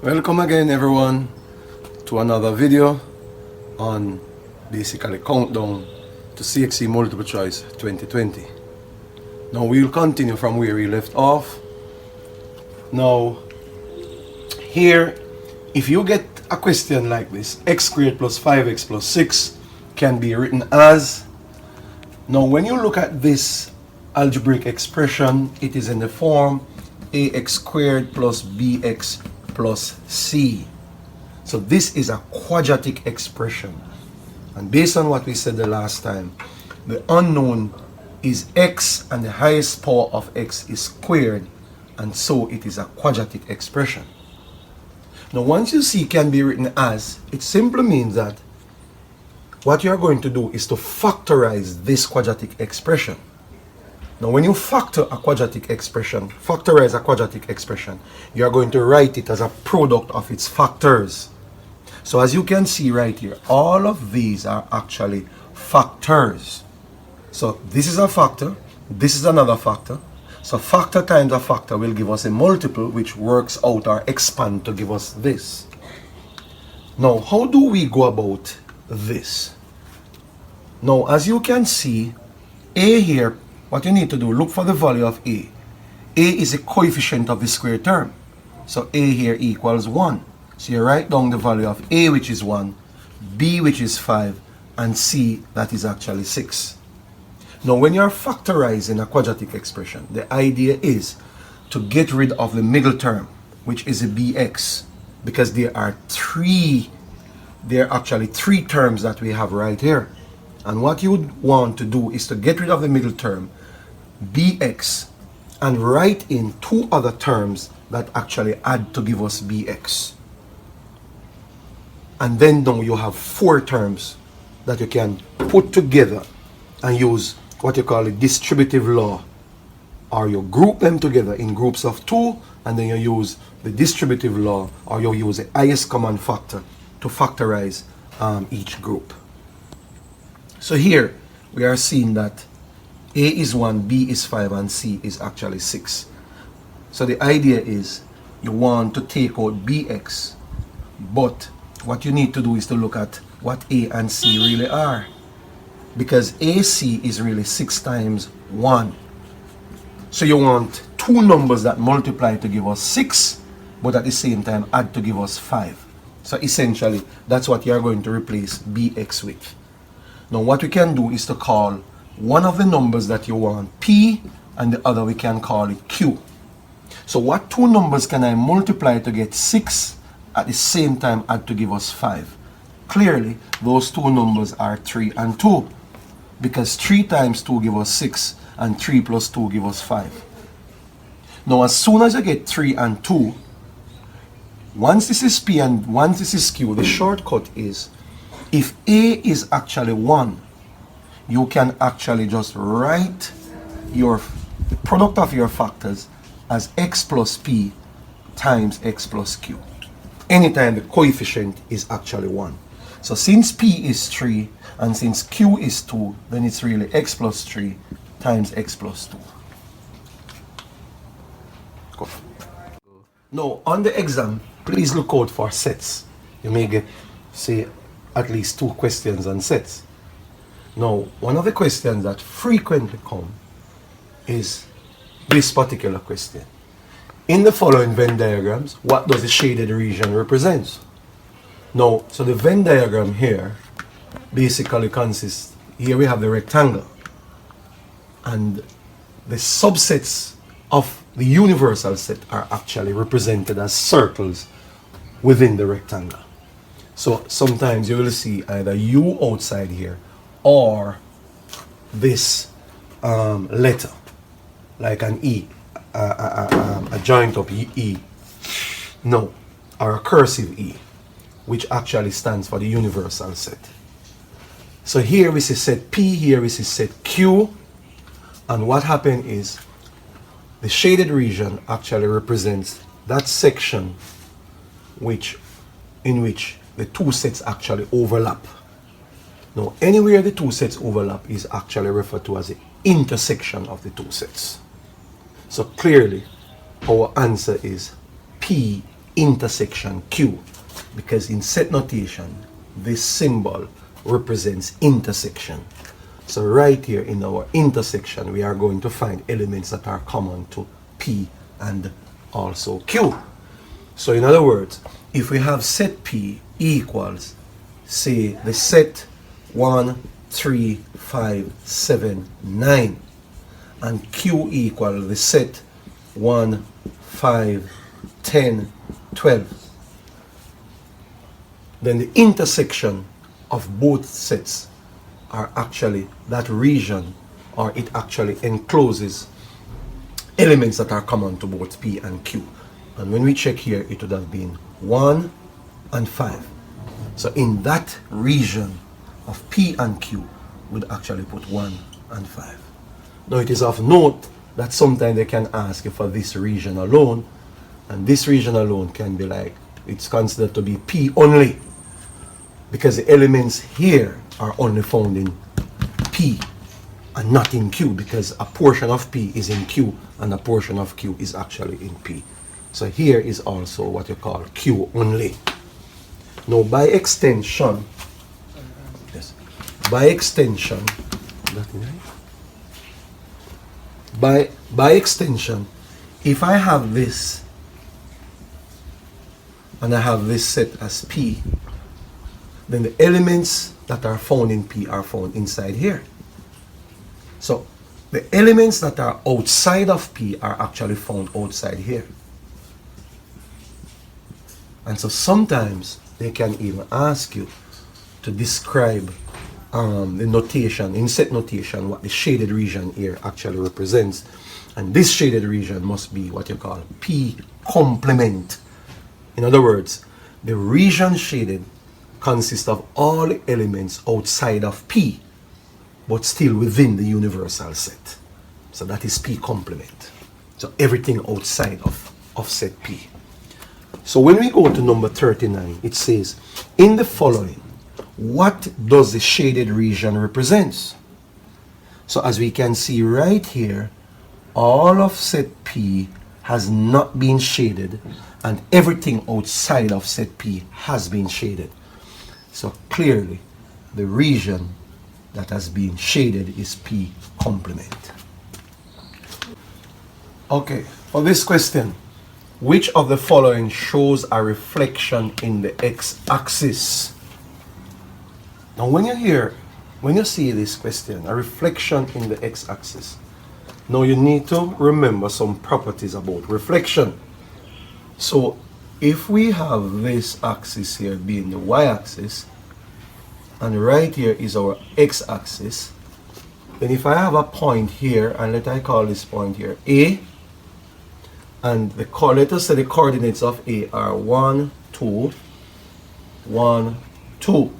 Welcome again everyone to another video on basically countdown to CXC multiple choice 2020. Now we'll continue from where we left off. Now here, if you get a question like this, x squared plus 5x plus 6 can be written as, now when you look at this algebraic expression, it is in the form ax squared plus bx plus c. So this is a quadratic expression, and based on what we said the last time, the unknown is x and the highest power of x is squared, and so it is a quadratic expression. Now once you see can be written as, it simply means that what you are going to do is to factorize this quadratic expression. Now when you factor a quadratic expression, factorize a quadratic expression, you are going to write it as a product of its factors. So as you can see right here, all of these are actually factors. So this is a factor, this is another factor. So factor times a factor will give us a multiple, which works out or expand to give us this. Now how do we go about this? Now as you can see, a here, what you need to do, look for the value of a. A is a coefficient of the square term. So a here equals 1. So you write down the value of a, which is 1, b, which is 5, and c, that is actually 6. Now when you're factorizing a quadratic expression, the idea is to get rid of the middle term, which is a bx, because there are actually three terms that we have right here. And what you would want to do is to get rid of the middle term, bx, and write in two other terms that actually add to give us bx. And then now you have four terms that you can put together and use what you call a distributive law, or you group them together in groups of two, and then you use the distributive law, or you use the highest common factor to factorize each group. So here we are seeing that a is 1, b is 5, and c is actually 6. So the idea is you want to take out bx, but what you need to do is to look at what a and c really are, because ac is really 6 times 1. So you want two numbers that multiply to give us 6, but at the same time add to give us 5. So essentially that's what you are going to replace bx with. Now what we can do is to call one of the numbers that you want p, and the other we can call it q. So what two numbers can I multiply to get 6 at the same time add to give us 5? Clearly those two numbers are 3 and 2, because 3 times 2 give us 6 and 3 plus 2 give us 5. Now as soon as you get 3 and 2, once this is p and once this is q, the shortcut is, if a is actually 1, you can actually just write the product of your factors as x plus p times x plus q, anytime the coefficient is actually 1. So since p is 3 and since q is 2, then it's really x plus 3 times x plus 2. Go. Now on the exam, please look out for sets. You may get, say, at least 2 questions on sets. Now, one of the questions that frequently come is this particular question. In the following Venn diagrams, what does the shaded region represent? Now, so the Venn diagram here basically consists, here we have the rectangle, and the subsets of the universal set are actually represented as circles within the rectangle. So sometimes you will see either U outside here or this letter, like an E, a joint of E, no, or a cursive E, which actually stands for the universal set. So here we see set P, here we see set Q, and what happened is the shaded region actually represents that section in which the two sets actually overlap. Now, anywhere the two sets overlap is actually referred to as the intersection of the two sets. So clearly, our answer is P intersection Q, because in set notation this symbol represents intersection. So right here in our intersection we are going to find elements that are common to P and also Q. So in other words, if we have set P equals, say, the set 1, 3, 5, 7, 9, and Q equal the set 1, 5, 10, 12, then the intersection of both sets are actually that region, or it actually encloses elements that are common to both P and Q. And when we check here, it would have been 1 and 5. So in that region of P and Q, we'd actually put 1 and 5. Now it is of note that sometimes they can ask you for this region alone, and this region alone can be like, it's considered to be P only, because the elements here are only found in P and not in Q, because a portion of P is in Q and a portion of Q is actually in P. So here is also what you call Q only. Now by extension, yes, by extension, by extension, if I have this and I have this set as P, then the elements that are found in P are found inside here. So the elements that are outside of P are actually found outside here. And so sometimes they can even ask you to describe the notation, in set notation, what the shaded region here actually represents. And this shaded region must be what you call P complement. In other words, the region shaded consists of all elements outside of P, but still within the universal set. So that is P complement. So everything outside of set P. So when we go to number 39, it says, in the following, what does the shaded region represent? So as we can see right here, all of set P has not been shaded, and everything outside of set P has been shaded. So clearly, the region that has been shaded is P complement. Okay, for this question, which of the following shows a reflection in the x-axis? Now when you see this question, a reflection in the x-axis, now you need to remember some properties about reflection. So if we have this axis here being the y-axis, and right here is our x-axis, then if I have a point here, and let I call this point here A, and let us say the coordinates of A are 1, 2, 1, 2.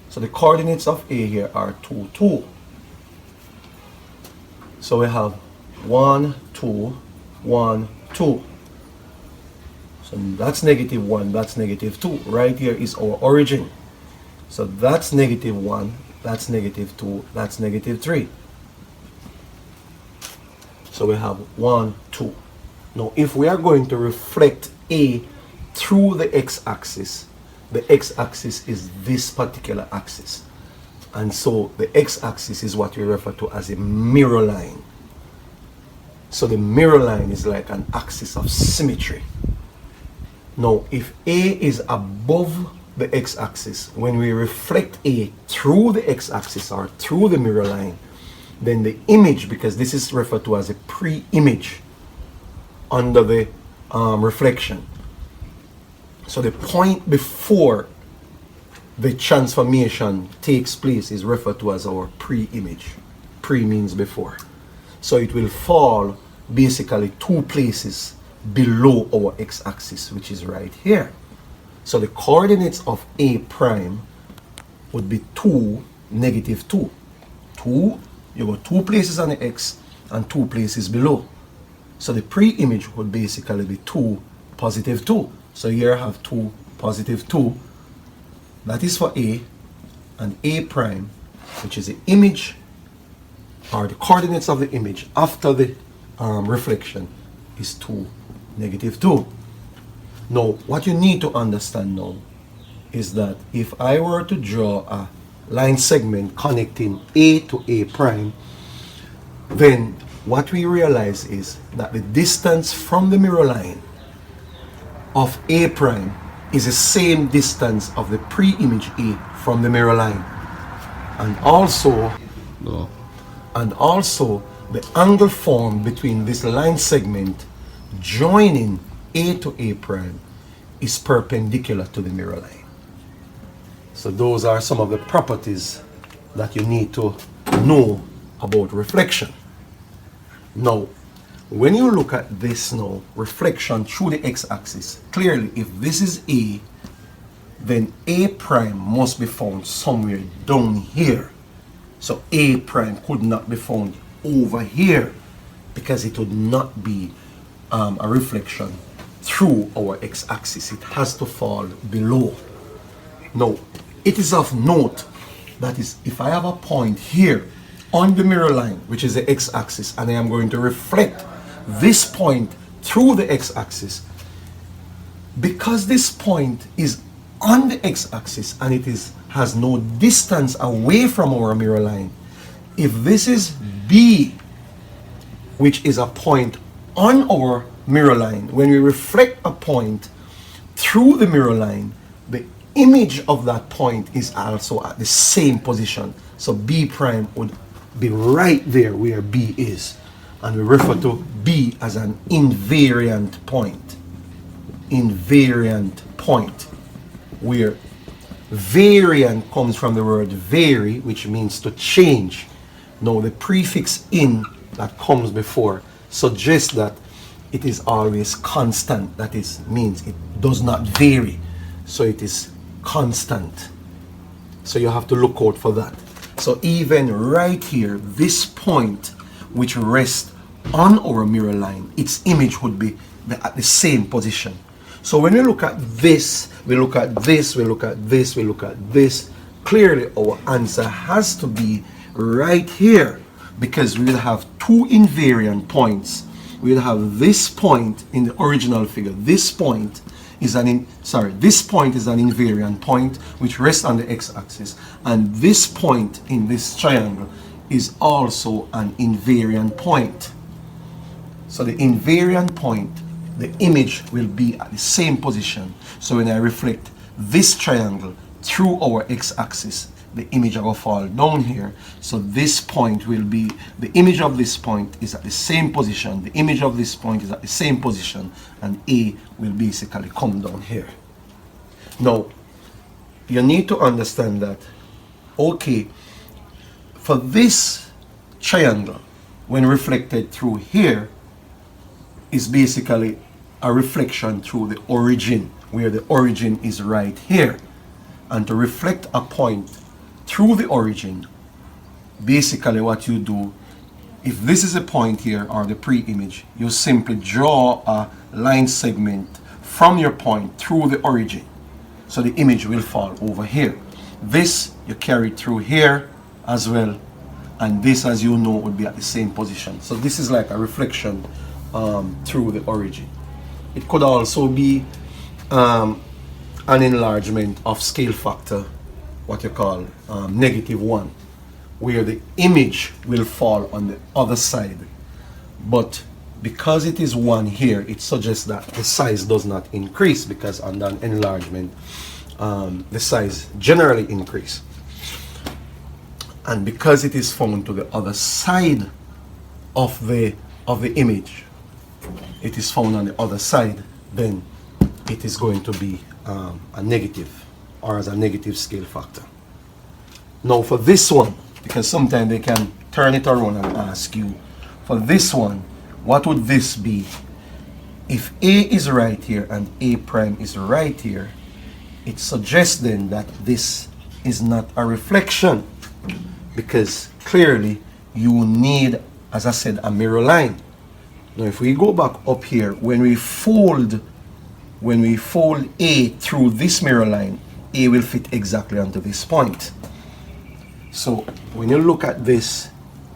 So the coordinates of A here are 2, 2. So we have 1, 2, 1, 2. So that's negative 1, that's negative 2. Right here is our origin. So that's negative 1, that's negative 2, that's negative 3. So we have 1, 2. Now if we are going to reflect A through the x-axis is this particular axis. And so the x-axis is what we refer to as a mirror line. So the mirror line is like an axis of symmetry. Now if A is above the x-axis, when we reflect A through the x-axis or through the mirror line, then the image, because this is referred to as a pre-image under the reflection. So the point before the transformation takes place is referred to as our pre-image. Pre means before. So it will fall basically 2 places below our x-axis, which is right here. So the coordinates of A prime would be 2, negative 2. 2, you got 2 places on the x and 2 places below. So the pre-image would basically be 2, positive 2. So here I have 2, positive 2. That is for A, and A prime, which is the image or the coordinates of the image after the reflection, is 2, negative 2. Now, what you need to understand now is that if I were to draw a line segment connecting A to A prime, then what we realize is that the distance from the mirror line of A prime is the same distance of the pre-image A from the mirror line. And also, the angle formed between this line segment joining A to A prime is perpendicular to the mirror line. So those are some of the properties that you need to know about reflection. Now, when you look at this now, reflection through the x-axis, clearly if this is A, then A prime must be found somewhere down here. So A prime could not be found over here because it would not be a reflection through our x-axis. It has to fall below. Now, it is of note that is if I have a point here on the mirror line, which is the x-axis, and I am going to reflect this point through the x-axis, because this point is on the x-axis and it has no distance away from our mirror line. If this is B, which is a point on our mirror line, when we reflect a point through the mirror line, the image of that point is also at the same position. So B prime would be right there where B is, and we refer to B as an invariant point. Invariant point, where variant comes from the word vary, which means to change. Now the prefix in that comes before suggests that it is always constant. That is, means it does not vary, so it is constant. So you have to look out for that. So even right here, this point which rests on our mirror line, its image would be at the same position. So when we look at this, we look at this, we look at this, we look at this, clearly our answer has to be right here, because we will have two invariant points. We will have this point in the original figure. This point is this point is an invariant point which rests on the x-axis, and this point in this triangle is also an invariant point. So the invariant point, the image will be at the same position. So when I reflect this triangle through our x-axis, the image will fall down here. So this point will be, the image of this point is at the same position, the image of this point is at the same position, and A will basically come down here. Now, you need to understand that, okay, for this triangle, when reflected through here, is basically a reflection through the origin, where the origin is right here. And to reflect a point through the origin, basically what you do, if this is a point here or the pre-image, you simply draw a line segment from your point through the origin. So the image will fall over here. This you carry through here as well, and this, as you know, would be at the same position. So this is like a reflection through the origin. It could also be an enlargement of scale factor, what you call -1, where the image will fall on the other side, but because it is 1 here, it suggests that the size does not increase, because under an enlargement the size generally increase. And because it is found to the other side of the image, it is found on the other side, then it is going to be a negative, or as a negative scale factor. Now for this one, because sometimes they can turn it around and ask you, for this one, what would this be? If A is right here and A prime is right here, it suggests then that this is not a reflection, because clearly you need, as I said, a mirror line. Now if we go back up here, when we fold A through this mirror line, A will fit exactly onto this point. So when you look at this,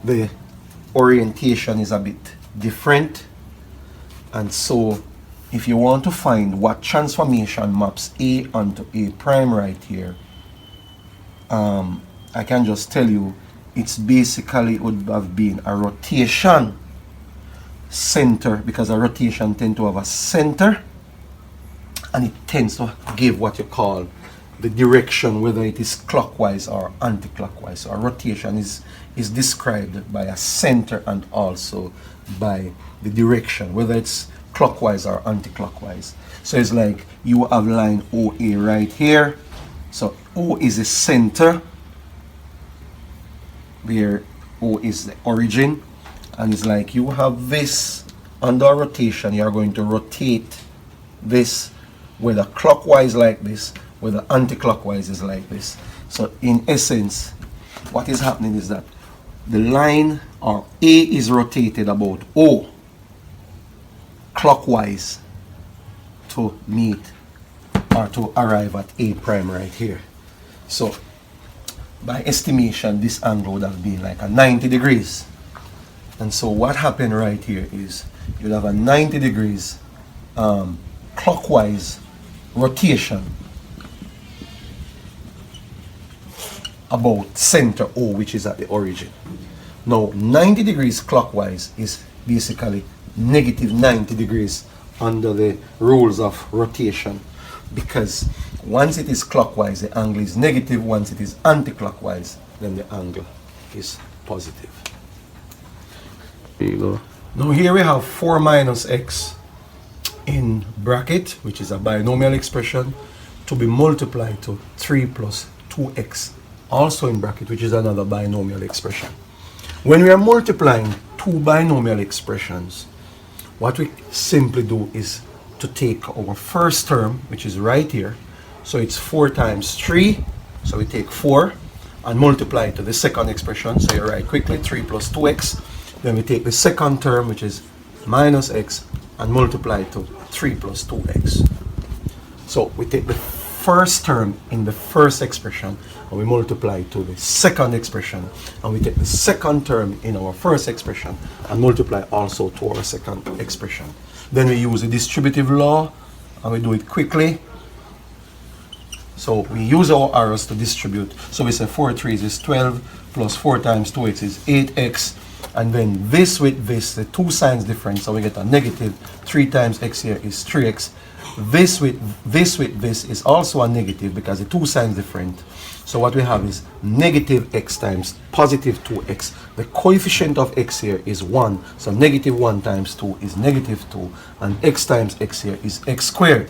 the orientation is a bit different, and so if you want to find what transformation maps A onto A prime right here, I can just tell you it's basically would have been a rotation center, because a rotation tends to have a center and it tends to give what you call the direction, whether it is clockwise or anti-clockwise. So a rotation is described by a center and also by the direction, whether it's clockwise or anti-clockwise. So it's like you have line OA right here. So O is the center, where O is the origin, and it's like you have this under rotation. You are going to rotate this, whether clockwise like this, whether anti-clockwise is like this. So in essence, what is happening is that the line or A is rotated about O clockwise to meet or to arrive at A prime right here. So by estimation, this angle would have been like a 90 degrees. And so what happened right here is you'll have a 90 degrees clockwise rotation about center O, which is at the origin. Now 90 degrees clockwise is basically negative 90 degrees under the rules of rotation, because once it is clockwise the angle is negative, once it is anti-clockwise then the angle is positive. There you go. Now here we have 4 minus x in bracket, which is a binomial expression, to be multiplied to 3 plus 2x, also in bracket, which is another binomial expression. When we are multiplying two binomial expressions, what we simply do is to take our first term, which is right here, so it's 4 times 3, so we take 4 and multiply it to the second expression, so you write quickly 3 plus 2x, then we take the second term, which is minus x, and multiply it to 3 plus 2x. So we take the first term in the first expression and we multiply it to the second expression, and we take the second term in our first expression and multiply also to our second expression. Then we use the distributive law and we do it quickly. So we use our arrows to distribute. So we say 4 3s is 12 plus 4 times 2x is 8x, and then this with this, the two signs different, so we get a negative. 3 times x here is 3x. This with this is also a negative because the two signs different. So what we have is negative x times positive 2x. The coefficient of x here is 1, so negative 1 times 2 is negative 2, and x times x here is x squared.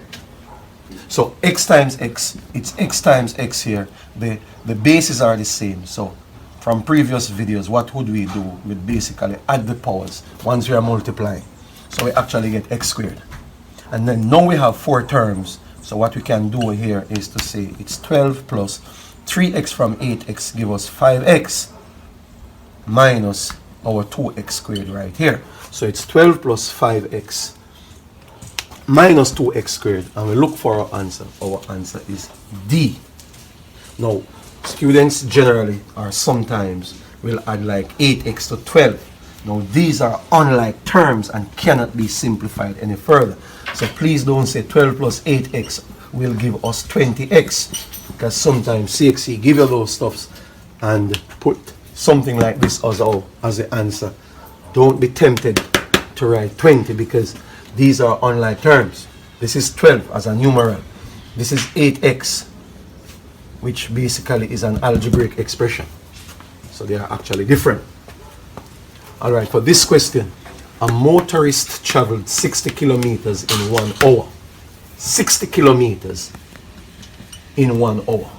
So x times x, it's x times x here. The bases are the same. So from previous videos, what would we do? We'd basically add the powers once we are multiplying. So we actually get x squared. And then now we have 4 terms. So what we can do here is to say it's 12 plus 3x from 8x give us 5x minus our 2x squared right here. So it's 12 plus 5x minus 2x squared, and we look for our answer. Our answer is D. Now, students generally or sometimes will add like 8x to 12. Now, these are unlike terms and cannot be simplified any further. So please don't say 12 plus 8x will give us 20x, because sometimes CXC give you those stuffs and put something like this as the answer. Don't be tempted to write 20, because these are unlike terms. This is 12 as a numeral. This is 8x, which basically is an algebraic expression. So they are actually different. Alright, for this question, a motorist traveled 60 kilometers in 1 hour. 60 kilometers in 1 hour.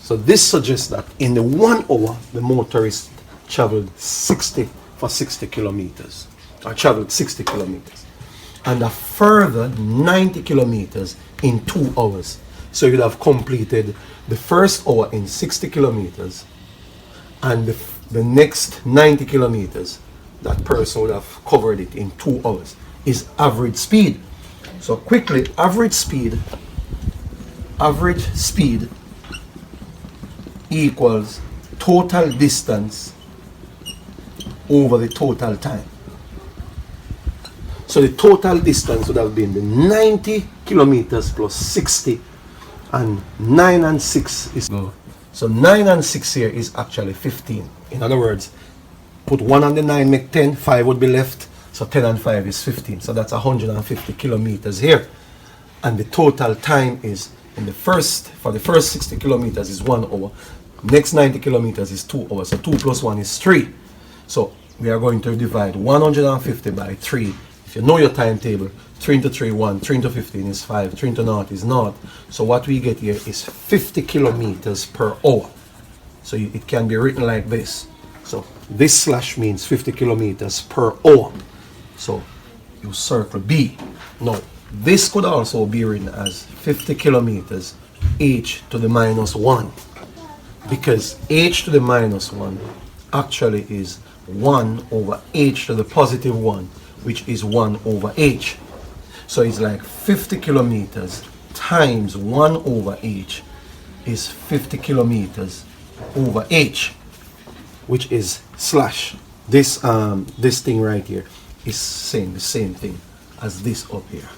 So this suggests that in the 1 hour, the motorist traveled 60 kilometers. Or traveled 60 kilometers. And a further 90 kilometers in 2 hours. So you'd have completed the first hour in 60 kilometers, and the next 90 kilometers, that person would have covered it in 2 hours. Is average speed. So quickly, average speed equals total distance over the total time. So the total distance would have been the 90 kilometers plus 60, and 9 and 6 is go. So 9 and 6 here is actually 15. In other words, put 1 on the 9, make 10, 5 would be left. So 10 and 5 is 15. So that's 150 kilometers here. And the total time is, for the first 60 kilometers is 1 hour. Next 90 kilometers is 2 hours. So 2 plus 1 is 3. So we are going to divide 150 by 3. If you know your timetable, 3 into 3, 1, 3 into 15 is 5, 3 into 0 is 0. So what we get here is 50 kilometers per hour. So it can be written like this. So this slash means 50 kilometers per hour. So you circle B. Now, this could also be written as 50 kilometers h to the minus 1. Because h to the minus 1 actually is 1 over h to the positive 1, which is 1 over h. So it's like 50 kilometers times 1 over h is 50 kilometers over h, which is slash. This thing right here is saying the same thing as this up here.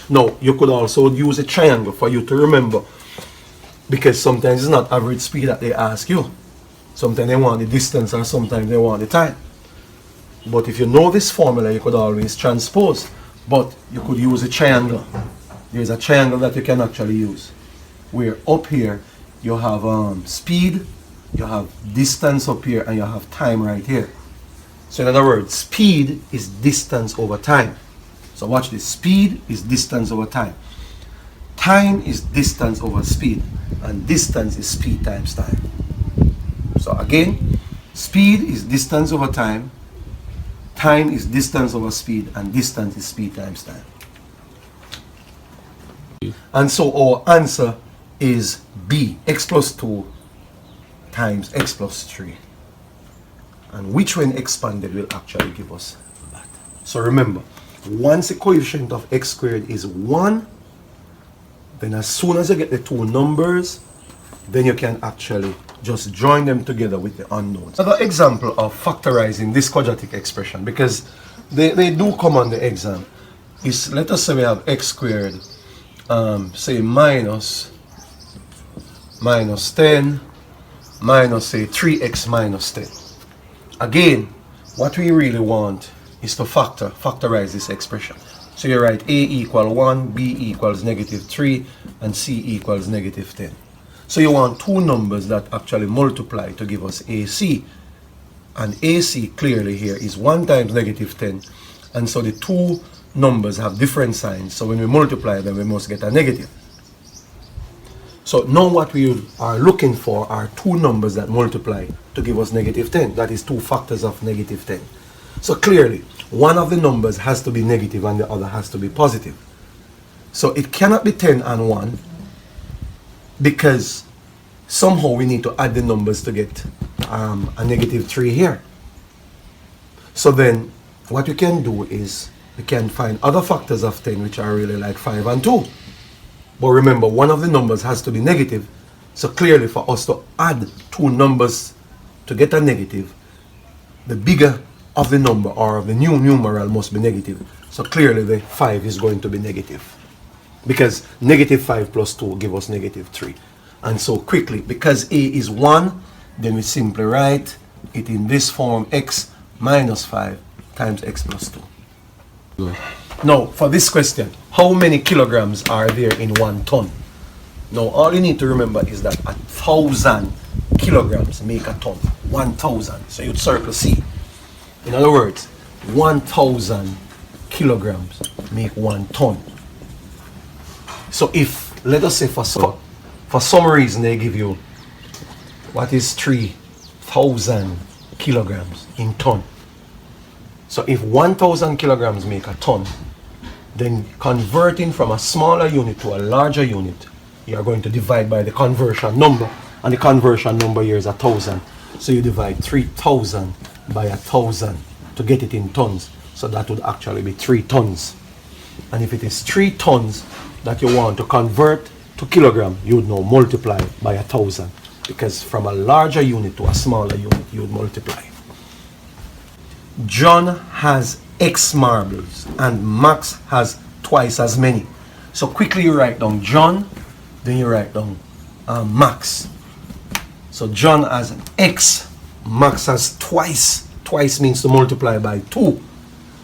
Now, you could also use a triangle for you to remember, because sometimes it's not average speed that they ask you. Sometimes they want the distance and sometimes they want the time. But if you know this formula, you could always transpose. But you could use a triangle. There's a triangle that you can actually use, where up here you have speed, you have distance up here, and you have time right here. So in other words, speed is distance over time. So watch this. Speed is distance over time. Time is distance over speed. And distance is speed times time. So again, speed is distance over time. Time is distance over speed. And distance is speed times time. And so our answer is B. X plus 2 times x plus 3. And which when expanded will actually give us that. So remember, once the coefficient of x squared is 1, then as soon as you get the two numbers, then you can actually just join them together with the unknowns. Another example of factorizing this quadratic expression, because they do come on the exam, is, let us say we have x squared, say minus 10 minus, say, 3x minus 10. Again, what we really want is to factorize this expression. So you write a equal 1, b equals negative 3, and c equals negative 10. So you want two numbers that actually multiply to give us AC. And AC clearly here is 1 times negative 10. And so the two numbers have different signs. So when we multiply them, we must get a negative. So now what we are looking for are two numbers that multiply to give us negative 10. That is two factors of negative 10. So clearly, one of the numbers has to be negative and the other has to be positive. So it cannot be 10 and 1, because somehow we need to add the numbers to get a negative 3 here. So then what we can do is we can find other factors of 10 which are really like 5 and 2. But remember, one of the numbers has to be negative. So clearly for us to add two numbers to get a negative, the bigger of the number or of the new numeral must be negative. So clearly the 5 is going to be negative, because negative 5 plus 2 give us negative 3. And so quickly, because a is 1, then we simply write it in this form: x minus 5 times x plus 2. Good. Now, for this question, how many kilograms are there in 1 ton? Now, all you need to remember is that 1,000 kilograms make a ton. 1,000. So you'd circle C. In other words, 1,000 kilograms make 1 ton. So if, let us say for some reason they give you, what is 3,000 kilograms in ton? So if 1,000 kilograms make a ton, then converting from a smaller unit to a larger unit, you are going to divide by the conversion number, and the conversion number here is 1,000. So you divide 3,000 by 1,000 to get it in tons. So that would actually be 3 tons. And if it is 3 tons that you want to convert to kilogram, you would now multiply by 1,000, because from a larger unit to a smaller unit, you would multiply. John has X marbles and Max has twice as many. So quickly you write down John, then you write down Max. So John has an X, Max has twice. Twice means to multiply by 2.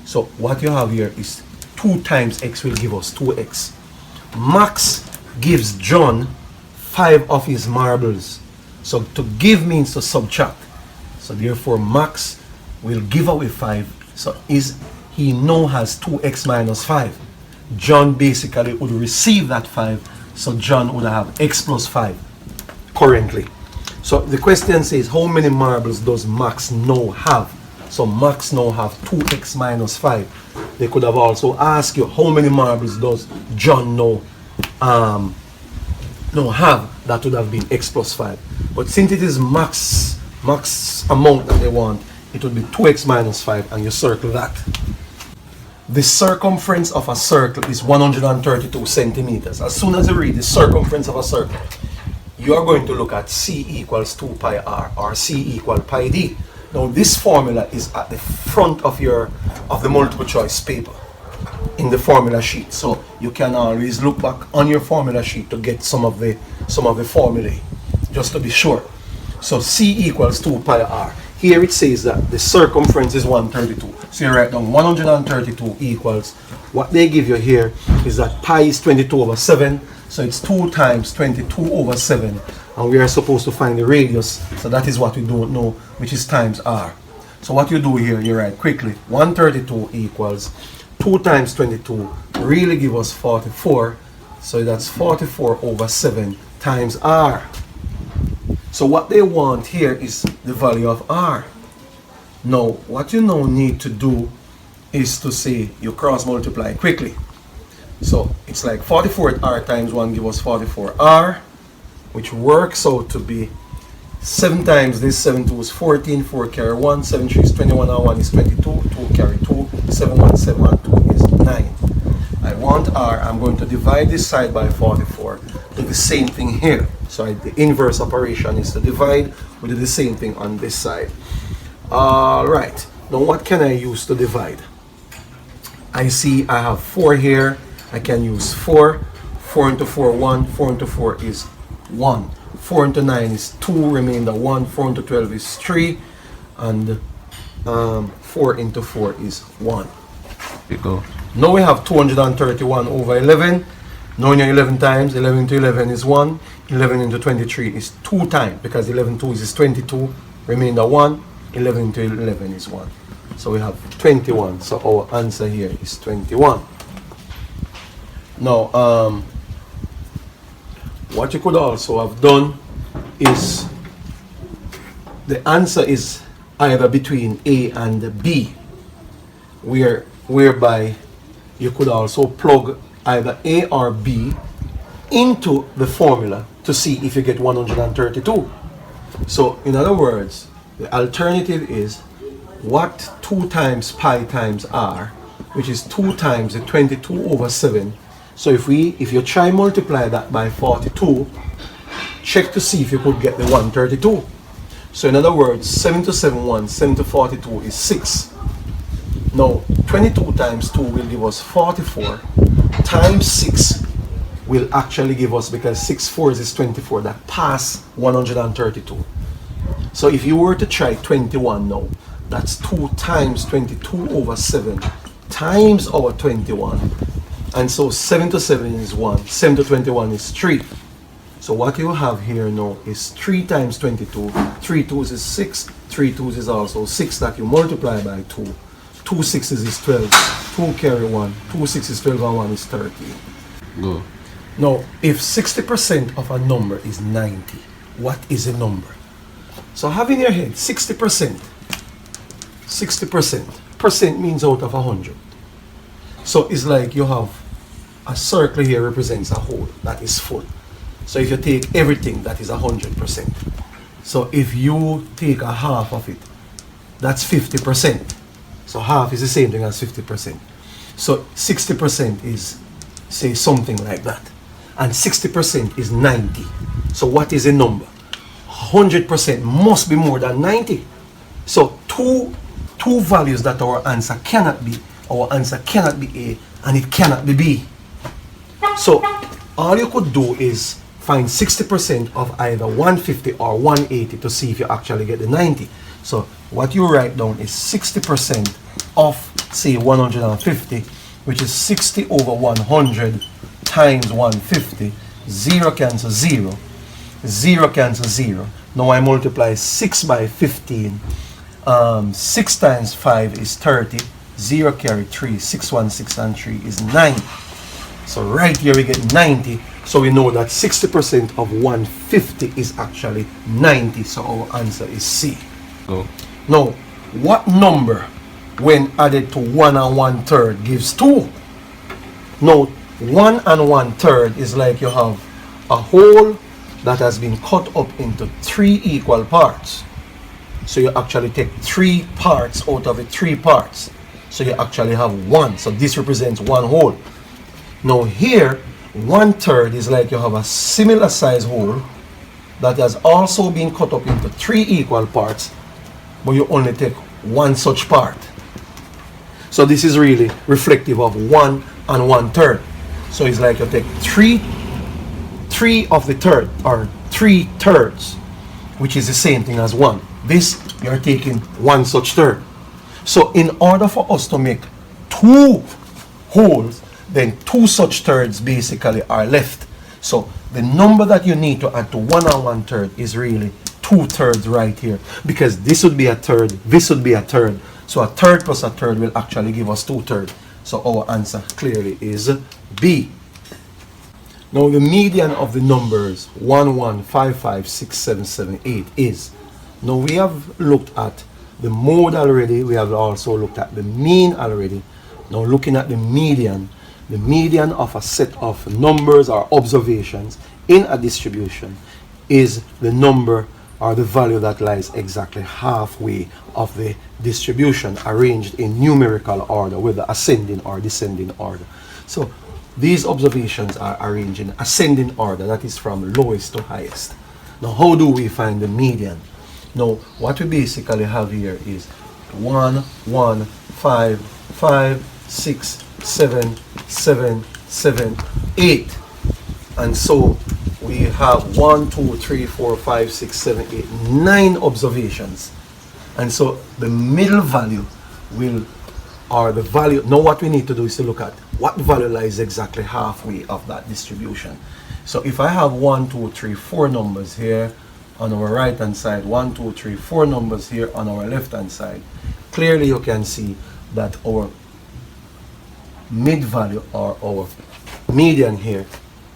So what you have here is 2 times X will give us 2X. Max gives John 5 of his marbles. So to give means to subtract. So therefore Max will give away 5. So he now has 2X minus 5. John basically would receive that 5. So John would have X plus 5 currently. So the question says, how many marbles does Max now have? So Max now have 2X minus 5. They could have also asked you, how many marbles does John now have? That would have been X plus 5. But since it is max amount that they want, it would be 2X minus 5, and you circle that. The circumference of a circle is 132 centimeters. As soon as you read the circumference of a circle, you are going to look at C equals 2 pi r, or C equal pi d. Now this formula is at the front of the multiple choice paper in the formula sheet, so you can always look back on your formula sheet to get some of the formulae, just to be sure. So C equals 2 pi r. Here it says that the circumference is 132. So you write down 132 equals, what they give you here is that pi is 22 over 7. So it's 2 times 22 over 7. And we are supposed to find the radius. So that is what we don't know, which is times r. So what you do here, you write quickly, 132 equals 2 times 22 really give us 44. So that's 44 over 7 times r. So what they want here is the value of r. Now, what you now need to do is to say you cross multiply quickly. So it's like 44r times 1 give us 44r, which works out to be 7 times this, 7 2 is 14, 4 carry 1, 7 3 is 21, and 1 is 22, 2 carry 2, 7 1, 7 and 2 is 9. I want r, I'm going to divide this side by 44. Do the same thing here. So the inverse operation is to divide. We do the same thing on this side. Alright, now what can I use to divide? I see I have 4 here. I can use 4. 4 into 4, 1. 4 into 4 is 1. 4 into 9 is 2, remainder 1. 4 into 12 is 3. And 4 into 4 is 1. There you go. Now we have 231 over 11. Now in your 11 times, 11 into 11 is 1. 11 into 23 is 2 times, because 11 2 is 22. Remainder 1. 11 into 11 is 1. So we have 21. So our answer here is 21. Now, what you could also have done is, the answer is either between A and B, whereby you could also plug either A or B into the formula to see if you get 132. So in other words, the alternative is what 2 times pi times r, which is 2 times the 22 over 7. So if you try multiply that by 42, check to see if you could get the 132. So in other words, 7 to 7 1, 7 to 42 is 6. Now 22 times 2 will give us 44, times 6 will actually give us, because 6 4s is 24, that pass 132. So if you were to try 21 now, that's 2 times 22 over 7 times our 21. And so 7 to 7 is 1, 7 to 21 is 3. So what you have here now is 3 times 22, 3 2s is 6, 3 2s is also 6 that you multiply by 2. 2 6s is 12, 2 carry 1, 2 6 is 12 and 1 is 13. Go. Now, if 60% of a number is 90, what is a number? So have in your head 60%. 60%. Percent means out of 100. So it's like you have a circle here represents a whole that is full. So if you take everything, that is 100%. So if you take a half of it, that's 50%. So half is the same thing as 50%. So 60% is, say, something like that. And 60% is 90. So what is a number? 100% must be more than 90. So 2 two values that our answer cannot be. Our answer cannot be A and it cannot be B. So all you could do is find 60% of either 150 or 180 to see if you actually get the 90. So what you write down is 60% of, say, 150, which is 60 over 100 times 150. 0 cancel 0. 0 cancel 0. Now I multiply 6 by 15. 6 times 5 is 30. 0 carry 3. 6, 1, 6 and 3 is 9. So right here we get 90. So we know that 60% of 150 is actually 90. So our answer is C. Go. Now, what number when added to 1 and 1/3 gives 2? Now, 1 and 1/3 is like you have a whole that has been cut up into 3 equal parts. So you actually take 3 parts out of it, 3 parts. So you actually have 1. So this represents 1 whole. Now here, 1/3 is like you have a similar size whole that has also been cut up into 3 equal parts, but you only take 1 such part. So this is really reflective of 1 and 1/3. So it's like you take 3 of the third, or 3/3, which is the same thing as 1. This, you're taking 1 such third. So in order for us to make 2 wholes, then 2 such thirds basically are left. So the number that you need to add to 1 and 1/3 is really 2/3 right here, because this would be a third, this would be a third. So a third plus a third will actually give us 2/3. So our answer clearly is B. Now the median of the numbers 1, 1, 5, 5, 6, 7, 7, 8 is. Now we have looked at the mode already, we have also looked at the mean already. Now looking at the median of a set of numbers or observations in a distribution is the number or the value that lies exactly halfway of the distribution, arranged in numerical order, whether ascending or descending order. So these observations are arranged in ascending order, that is from lowest to highest. Now how do we find the median? Now what we basically have here is 1, 1, 5, 5, 6, 7, 7, 7, 8. And so we have 1, 2, 3, 4, 5, 6, 7, 8, 9 observations. And so the middle value will, or the value, now what we need to do is to look at what value lies exactly halfway of that distribution. So if I have 1, 2, 3, 4 numbers here on our right hand side, 1, 2, 3, 4 numbers here on our left hand side, clearly you can see that our mid value or our median here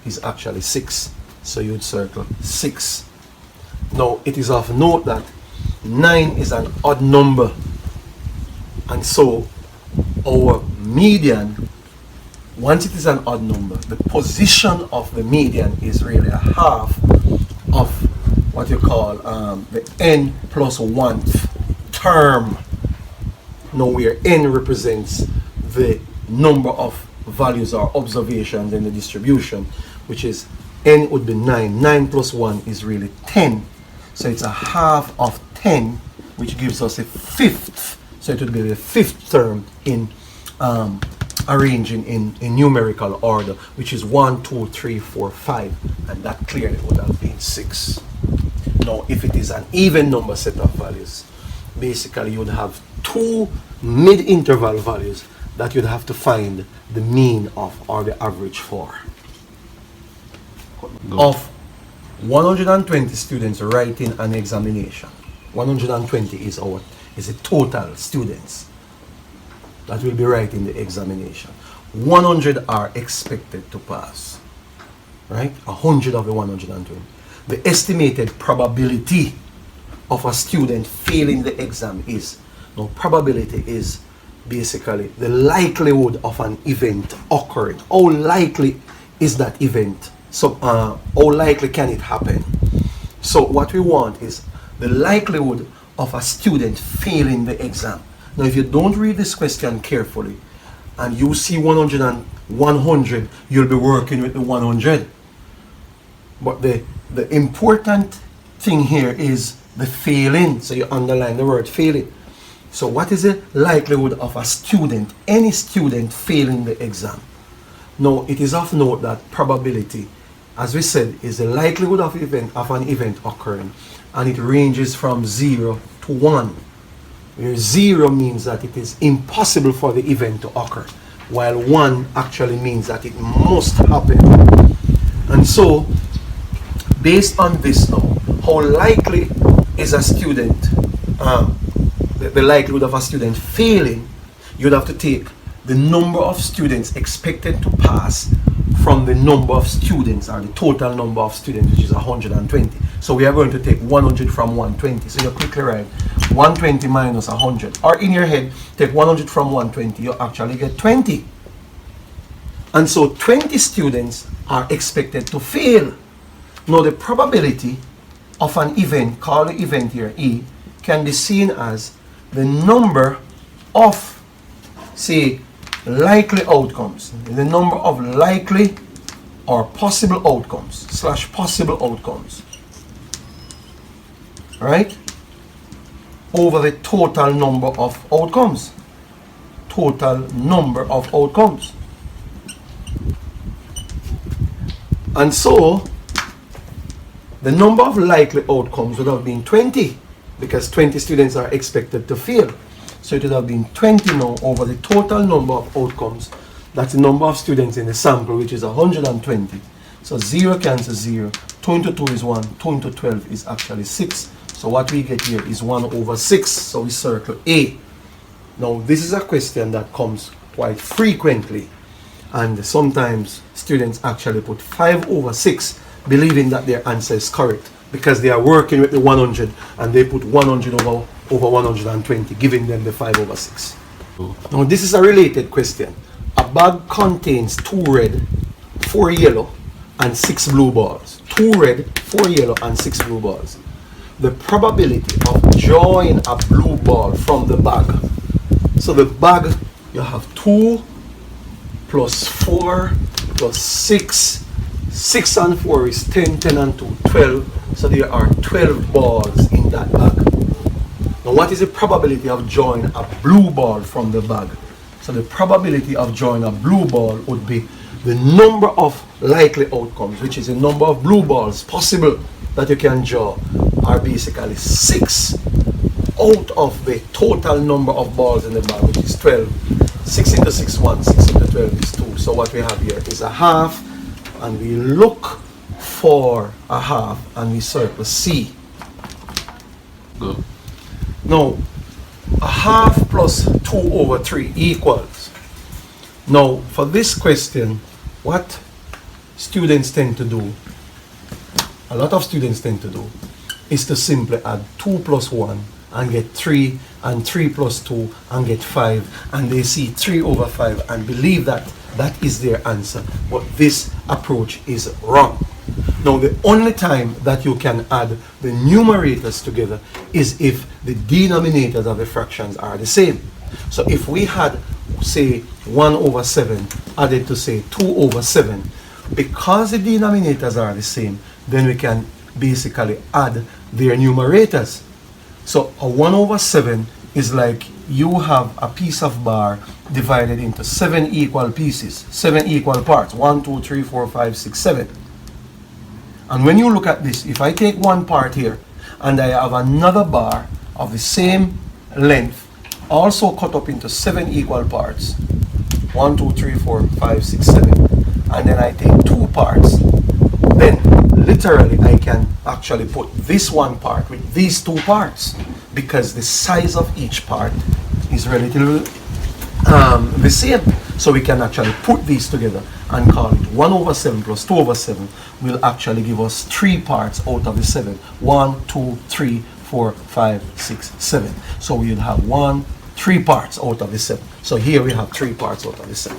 is actually 6. So you'd circle 6. Now it is of note that 9 is an odd number, and so our median, once it is an odd number, the position of the median is really a half of what you call the n plus 1th term. Now where n represents the number of values or observations in the distribution, which is n would be 9. 9 plus 1 is really 10. So it's a half of 10, which gives us a 5th. So it would be the 5th term in arranging in numerical order, which is 1, 2, 3, 4, 5, and that clearly would have been 6. Now if it is an even number set of values, basically you would have 2 mid-interval values that you'd have to find the mean of, or the average for. Of 120 students writing an examination, 120 is the total students that will be writing the examination. 100 are expected to pass, right? 100 of the 120. The estimated probability of a student failing the exam is, now probability is basically the likelihood of an event occurring. How likely is that event? So how likely can it happen? So what we want is the likelihood of a student failing the exam. Now if you don't read this question carefully and you see 100 and 100, you'll be working with the 100. But the important thing here is the failing. So you underline the word failing. So what is the likelihood of a student, any student, failing the exam? Now, it is of note that probability, as we said, is the likelihood of an event occurring, and it ranges from 0 to 1, where 0 means that it is impossible for the event to occur, while 1 actually means that it must happen. And so, based on this now, how likely is a student, the likelihood of a student failing, you'd have to take the number of students expected to pass from the number of students, or the total number of students, which is 120. So we are going to take 100 from 120. So you quickly write 120 minus 100. Or in your head, take 100 from 120, you actually get 20. And so 20 students are expected to fail. Now the probability of an event, call the event here E, can be seen as the number of, say, likely outcomes, the number of likely or possible outcomes / possible outcomes, right, over the total number of outcomes. Total number of outcomes. And so the number of likely outcomes would have been 20, because 20 students are expected to fail. So it would have been 20 now over the total number of outcomes. That's the number of students in the sample, which is 120. So 0 cancels 0. 2 into 2 is 1. 2 into 12 is actually 6. So what we get here is 1 over 6. So we circle A. Now this is a question that comes quite frequently. And sometimes students actually put 5 over 6, believing that their answer is correct, because they are working with the 100 and they put 100 over 120, giving them the 5 over 6. Now this is a related question. A bag contains 2 red, 4 yellow, and 6 blue balls. 2 red, 4 yellow, and 6 blue balls. The probability of drawing a blue ball from the bag. So the bag, you have 2 plus 4 plus 6. 6 and 4 is 10, 10 and 2, 12. So there are 12 balls in that bag. Now what is the probability of drawing a blue ball from the bag? So the probability of drawing a blue ball would be the number of likely outcomes, which is the number of blue balls possible that you can draw, are basically 6 out of the total number of balls in the bag, which is 12. 6 into 6, 1. 6 into 12 is 2. So what we have here is a half, and we look for a half and we circle C. Go. Now, a half plus 2 over 3 equals. Now, for this question, what students tend to do, a lot of students tend to do, is to simply add 2 plus 1 and get 3, and 3 plus 2 and get 5, and they see 3 over 5 and believe that that is their answer. But this approach is wrong. Now the only time that you can add the numerators together is if the denominators of the fractions are the same. So if we had, say, 1 over 7 added to, say, 2 over 7, because the denominators are the same, then we can basically add their numerators. So a 1 over 7 is like you have a piece of bar divided into 7 equal pieces, 7 equal parts, 1, 2, 3, 4, 5, 6, 7. And when you look at this, if I take one part here and I have another bar of the same length, also cut up into 7 equal parts, 1, 2, 3, 4, 5, 6, 7, and then I take 2 parts, then literally I can actually put this one part with these 2 parts, because the size of each part is relatively the same. So we can actually put these together and call it 1 over 7 plus 2 over 7 will actually give us 3 parts out of the 7. 1, 2, 3, 4, 5, 6, 7. So we'll have 3 parts out of the 7. So here we have 3 parts out of the 7.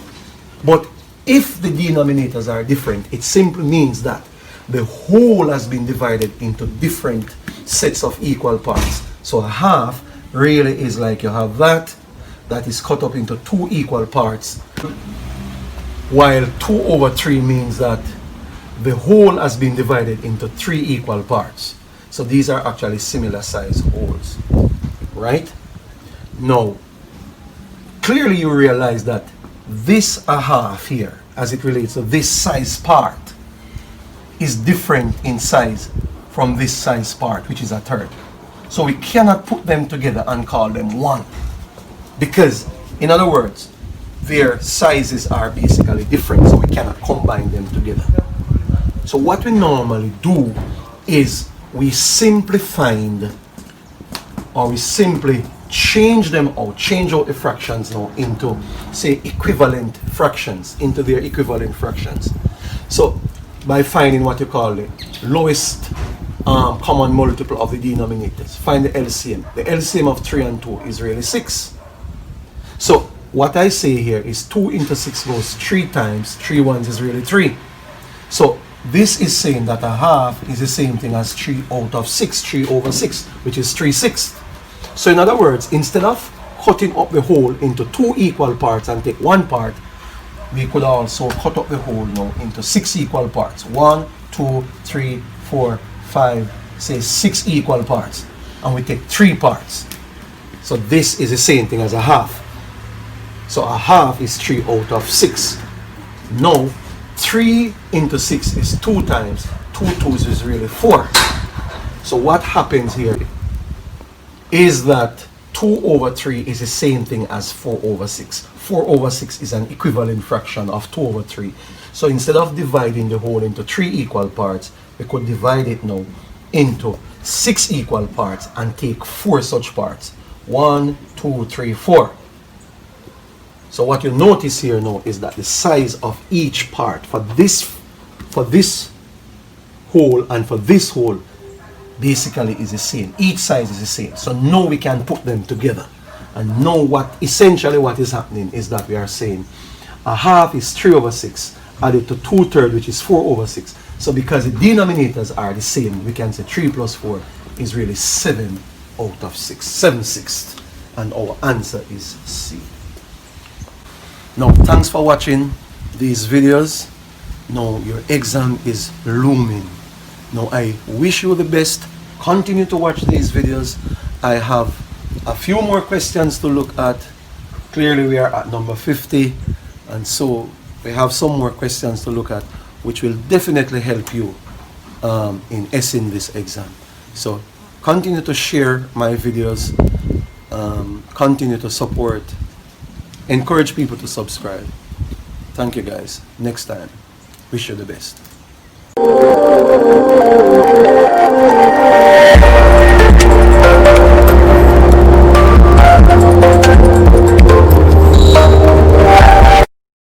But if the denominators are different, it simply means that the whole has been divided into different sets of equal parts. So a half really is like you have that is cut up into 2 equal parts, while 2 over 3 means that the whole has been divided into 3 equal parts. So these are actually similar size wholes, right? Now, clearly you realize that this a half here, as it relates to this size part, is different in size from this size part, which is a third. So we cannot put them together and call them one. Because, in other words, their sizes are basically different, so we cannot combine them together. So what we normally do is we simply find, or we simply change them out, change out the fractions now into, say, equivalent fractions, into their equivalent fractions. So by finding what you call the lowest common multiple of the denominators, find the LCM. The LCM of 3 and 2 is really 6. So what I say here is 2 into 6 goes 3 times, 3 ones is really 3. So this is saying that a half is the same thing as 3 out of 6, 3 over 6, which is 3/6. So in other words, instead of cutting up the whole into 2 equal parts and take 1 part, we could also cut up the whole now into 6 equal parts. 1, 2, 3, 4, 5, say 6 equal parts. And we take 3 parts. So this is the same thing as a half. So a half is 3 out of 6. Now, 3 into 6 is 2 times. 2 twos is really 4. So what happens here is that 2 over 3 is the same thing as 4 over 6. 4 over 6 is an equivalent fraction of 2 over 3. So instead of dividing the whole into 3 equal parts, we could divide it now into 6 equal parts and take 4 such parts. 1, 2, 3, 4. So what you notice here now is that the size of each part for this whole and for this whole basically is the same. Each size is the same. So now we can put them together. And now what essentially what is happening is that we are saying a half is 3 over 6 added to 2/3, which is 4 over 6. So because the denominators are the same, we can say 3 plus 4 is really 7 out of 6, 7/6. And our answer is C. Now, thanks for watching these videos. Now, your exam is looming. Now, I wish you the best. Continue to watch these videos. I have a few more questions to look at. Clearly, we are at number 50. And so, we have some more questions to look at, which will definitely help you in essing this exam. So, continue to share my videos. Continue to support. Encourage people to subscribe. Thank you guys. Next time. Wish you the best.